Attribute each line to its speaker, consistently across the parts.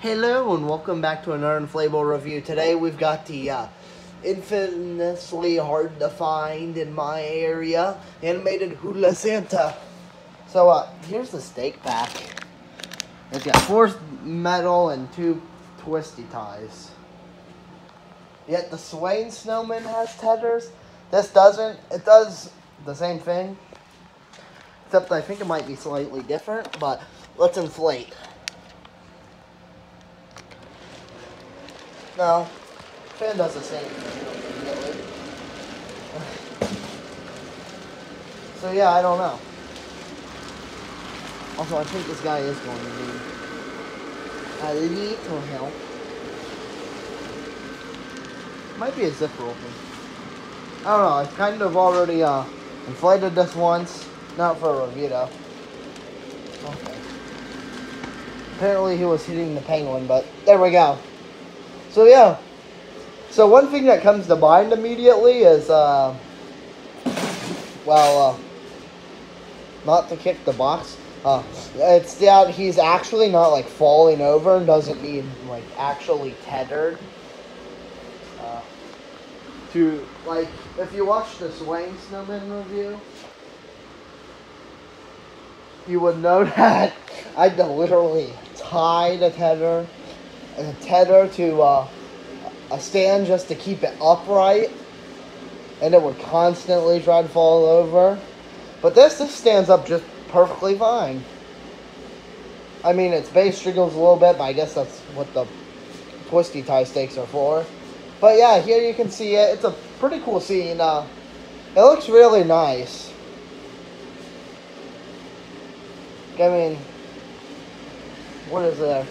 Speaker 1: Hello and welcome back to another inflatable review. Today we've got the infamously hard to find in my area animated hula Santa. So here's the stake pack. It's got 4 metal and 2 twisty ties. Yet the swaying snowman has tethers. This doesn't. It does the same thing, except I think it might be slightly different. But let's inflate. No, fan does the same thing. So yeah, I don't know. Also, I think this guy is going to need a little help. Might be a zipper open. I don't know. I've kind of already inflated this once. Not for a review though. Okay. Apparently he was hitting the penguin, but there we go. So yeah, so one thing that comes to mind immediately is, not to kick the box, it's that he's actually not, like, falling over and doesn't need, like, actually tethered, to, like, if you watch the Swaying Snowman review, you would know that I had to literally tie the tether to a stand just to keep it upright, and it would constantly try to fall over. But this stands up just perfectly fine. I mean, its base jiggles a little bit, but I guess that's what the twisty tie stakes are for. But yeah, here you can see it. It's a pretty cool scene. It looks really nice. I mean, what is there?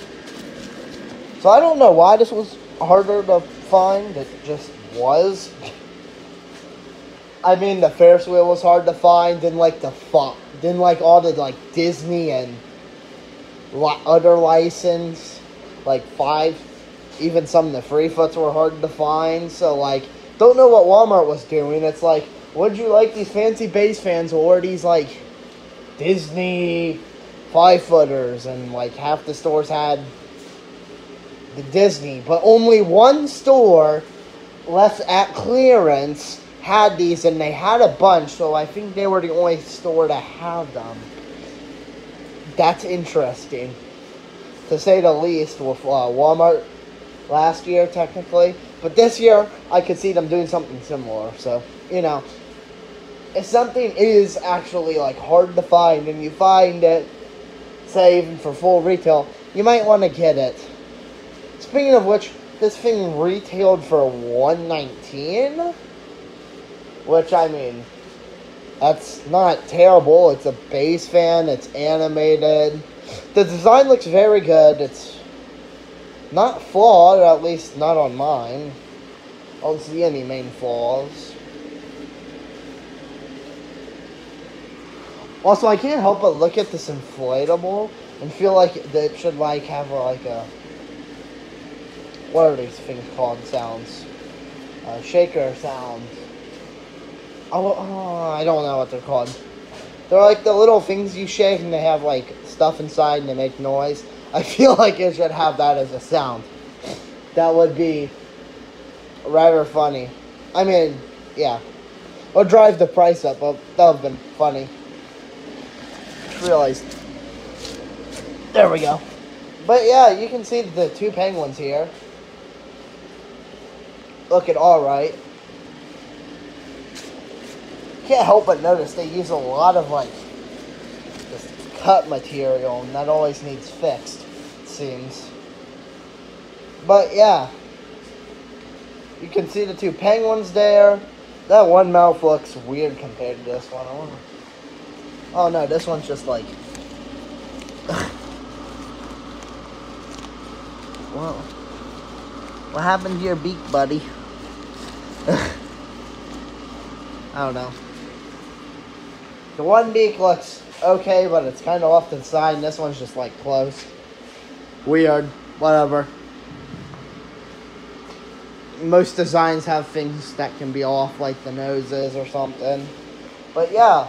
Speaker 1: So I don't know why this was harder to find. It just was. I mean, the Ferris wheel was hard to find. Didn't like all the like Disney and other license, like 5. Even some of the free foots were hard to find. So like, don't know what Walmart was doing. It's like, would you like these fancy base fans or these like Disney 5-footers? And like half the stores had the Disney, but only one store left at clearance had these, and they had a bunch, so I think they were the only store to have them. That's interesting, to say the least, with Walmart last year, technically. But this year, I could see them doing something similar, so, you know, if something is actually, like, hard to find, and you find it, say, even for full retail, you might want to get it. Speaking of which, this thing retailed for $119, which, I mean, that's not terrible. It's a base fan, it's animated. The design looks very good. It's not flawed, at least not on mine. I don't see any main flaws. Also, I can't help but look at this inflatable and feel like it should, like, have, like, a... what are these things called? Sounds. Shaker sounds. Oh, I don't know what they're called. They're like the little things you shake and they have like stuff inside and they make noise. I feel like it should have that as a sound. That would be rather funny. I mean, yeah. Or drive the price up. Well, that would have been funny. Just realized. There we go. But yeah, you can see the 2 penguins here. Looking alright. Can't help but notice they use a lot of like this cut material, and that always needs fixed, it seems. But yeah, you can see the 2 penguins there. That one mouth looks weird compared to this one. Oh no, this one's just like well, what happened to your beak, buddy? I don't know. The one beak looks okay, but it's kind of off to the side, and this one's just, like, close. Weird. Whatever. Most designs have things that can be off, like the noses or something. But, yeah.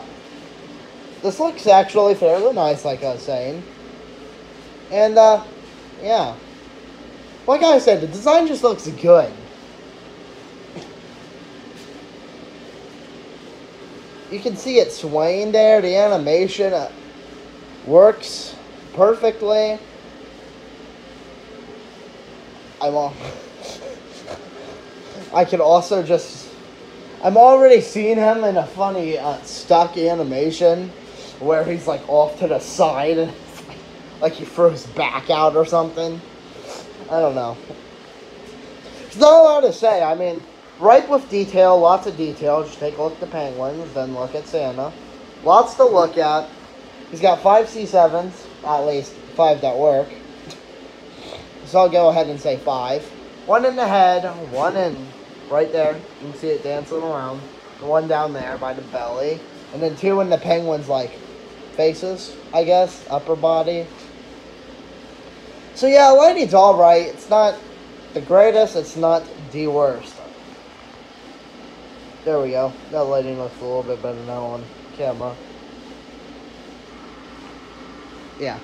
Speaker 1: This looks actually fairly nice, like I was saying. And, yeah. like I said, the design just looks good. You can see it swaying there. The animation works perfectly. I could also just... I'm already seeing him in a funny stuck animation where he's like off to the side and like he throws back out or something. I don't know. There's not a lot to say. I mean, ripe with detail, lots of detail. Just take a look at the penguins, then look at Santa. Lots to look at. He's got 5 C7s, at least 5 that work. So I'll go ahead and say 5. 1 in the head, 1 in right there. You can see it dancing around. The 1 down there by the belly. And then 2 in the penguins, like, faces, I guess. Upper body. So yeah, lighting's alright. It's not the greatest. It's not the worst. There we go. That lighting looks a little bit better now on camera. Yeah.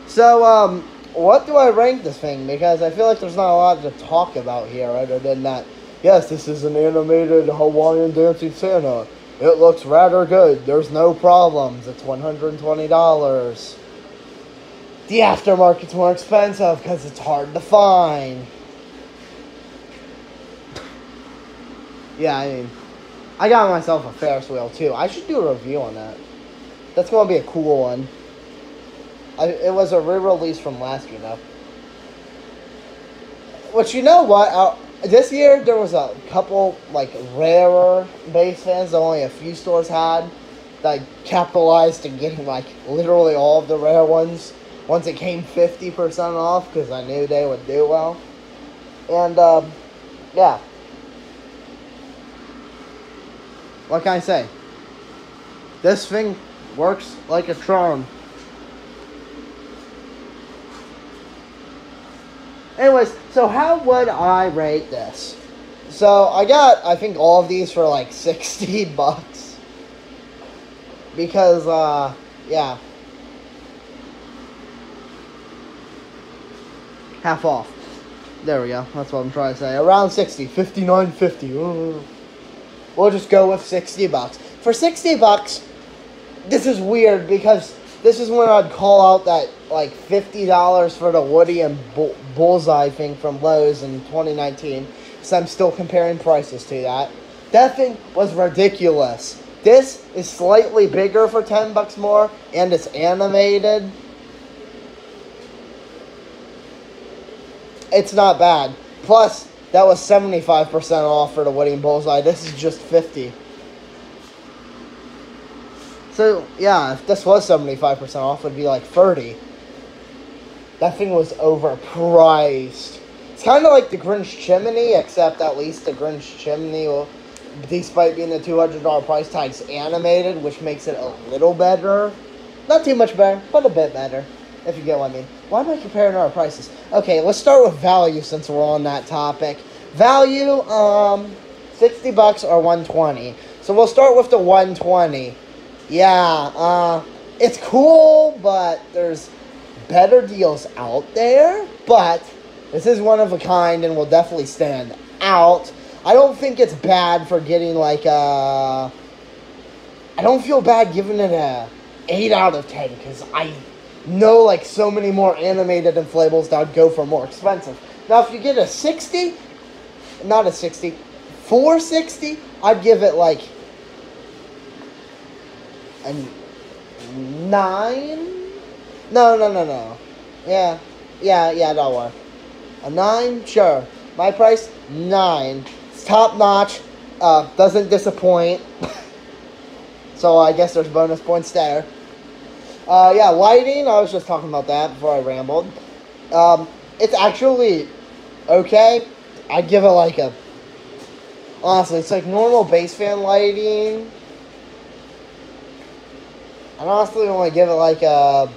Speaker 1: So, what do I rank this thing? Because I feel like there's not a lot to talk about here other than that. Yes, this is an animated Hawaiian dancing Santa. It looks rather good. There's no problems. It's $120. The aftermarket's more expensive because it's hard to find. Yeah, I mean, I got myself a Ferris wheel too. I should do a review on that. That's going to be a cool one. It was a re-release from last year, though. Which, you know what? This year, there was a couple, like, rarer base fans that only a few stores had. That capitalized in getting, like, literally all of the rare ones. Once it came 50% off, because I knew they would do well. And, yeah. Like I say, this thing works like a charm. Anyways, so how would I rate this? So, I got, I think, all of these for like $60. Because, yeah. Half off. There we go. That's what I'm trying to say. Around 60. $59.50. We'll just go with $60. For $60, this is weird because this is when I'd call out that like $50 for the Woody and Bullseye thing from Lowe's in 2019. So I'm still comparing prices to that. That thing was ridiculous. This is slightly bigger for $10 more, and it's animated. It's not bad. Plus, that was 75% off for the Woody and Bullseye. This is just 50. So, yeah, if this was 75% off, it would be like 30. That thing was overpriced. It's kind of like the Grinch chimney, except at least the Grinch chimney, despite being the $200 price tag's animated, which makes it a little better. Not too much better, but a bit better, if you get what I mean. Why am I comparing our prices? Okay, let's start with value since we're on that topic. Value, $60 or $120. So we'll start with the $120. Yeah, it's cool, but there's better deals out there. But this is one of a kind and will definitely stand out. I don't think it's bad for getting like a... I don't feel bad giving it a 8 out of 10 because I know like so many more animated inflatables that would go for more expensive. Now if you get a 60, not a 60, 460, I'd give it like a 9? No. Yeah, that'll work. A 9? Sure. My price? 9. It's top notch. Doesn't disappoint. So I guess there's bonus points there. Yeah, lighting. I was just talking about that before I rambled. It's actually okay. I'd give it like a... Honestly, it's like normal base fan lighting. I'd honestly want to give it like a...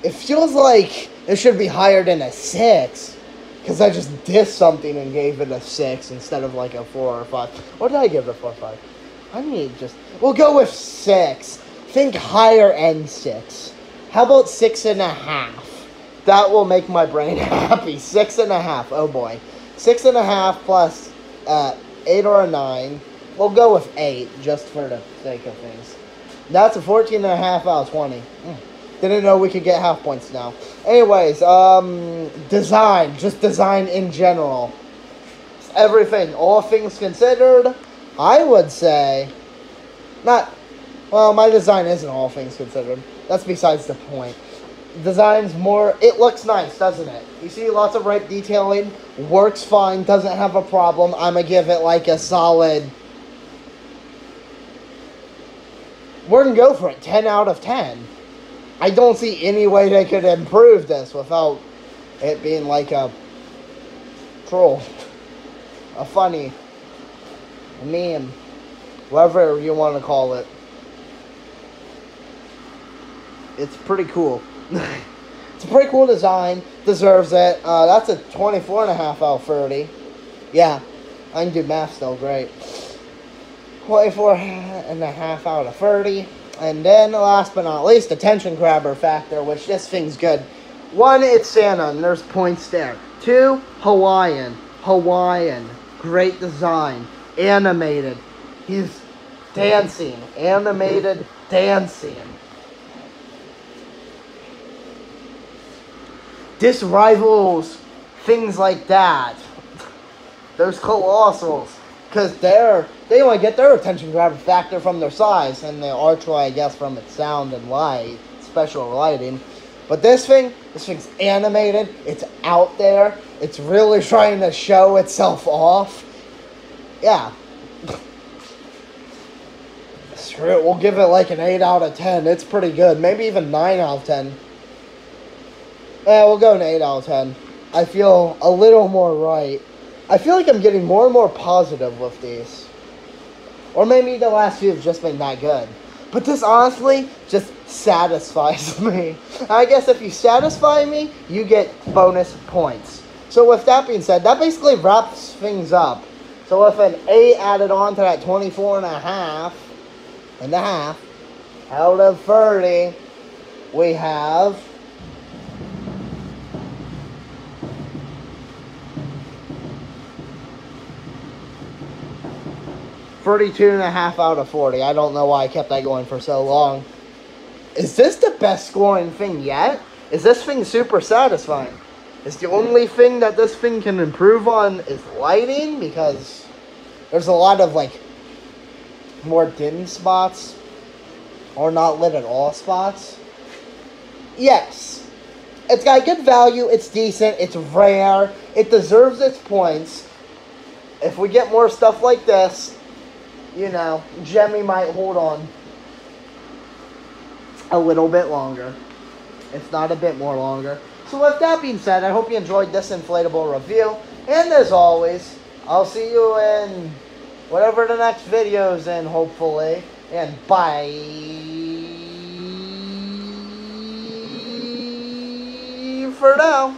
Speaker 1: It feels like it should be higher than a 6. Because I just dissed something and gave it a 6 instead of like a 4 or 5. What did I give it, 4 or 5? I need just... We'll go with 6. Think higher end 6. How about 6.5? That will make my brain happy. 6.5. Oh boy. 6.5 plus 8 or a 9. We'll go with 8 just for the sake of things. That's a 14.5 out of 20. Didn't know we could get half points now. Anyways, design. Just design in general. Everything. All things considered, I would say... Well, my design isn't all things considered. That's besides the point. Design's more... It looks nice, doesn't it? You see lots of right detailing. Works fine. Doesn't have a problem. I'm going to give it like a solid... We're going to go for it. 10 out of 10. I don't see any way they could improve this without it being like a troll. A funny meme. Whatever you want to call it. It's pretty cool. It's a pretty cool design. Deserves it. That's a 24.5 out of 30. Yeah. I can do math still. Great. 24.5 out of 30. And then, last but not least, attention grabber factor, which this thing's good. 1, it's Santa, and there's points there. 2, Hawaiian. Great design. Animated. He's dancing. Animated dancing. This rivals things like that. Those colossals. Because they only get their attention grabber factor from their size. And the Archway, I guess, from its sound and light. Special lighting. But this thing's animated. It's out there. It's really trying to show itself off. Yeah. Screw it. We'll give it like an 8 out of 10. It's pretty good. Maybe even 9 out of 10. Yeah, we'll go an 8 out of 10. I feel a little more right. I feel like I'm getting more and more positive with these. Or maybe the last few have just been that good. But this honestly just satisfies me. I guess if you satisfy me, you get bonus points. So with that being said, that basically wraps things up. So with an 8 added on to that 24.5 out of 30, we have 32.5 out of 40. I don't know why I kept that going for so long. Is this the best scoring thing yet? Is this thing super satisfying? Is the only thing that this thing can improve on is lighting? Because there's a lot of like more dim spots or not lit at all spots. Yes. It's got good value. It's decent. It's rare. It deserves its points. If we get more stuff like this, you know, Jemmy might hold on a little bit longer. If not a bit more longer. So with that being said, I hope you enjoyed this inflatable review. And as always, I'll see you in whatever the next video's in, hopefully. And bye for now.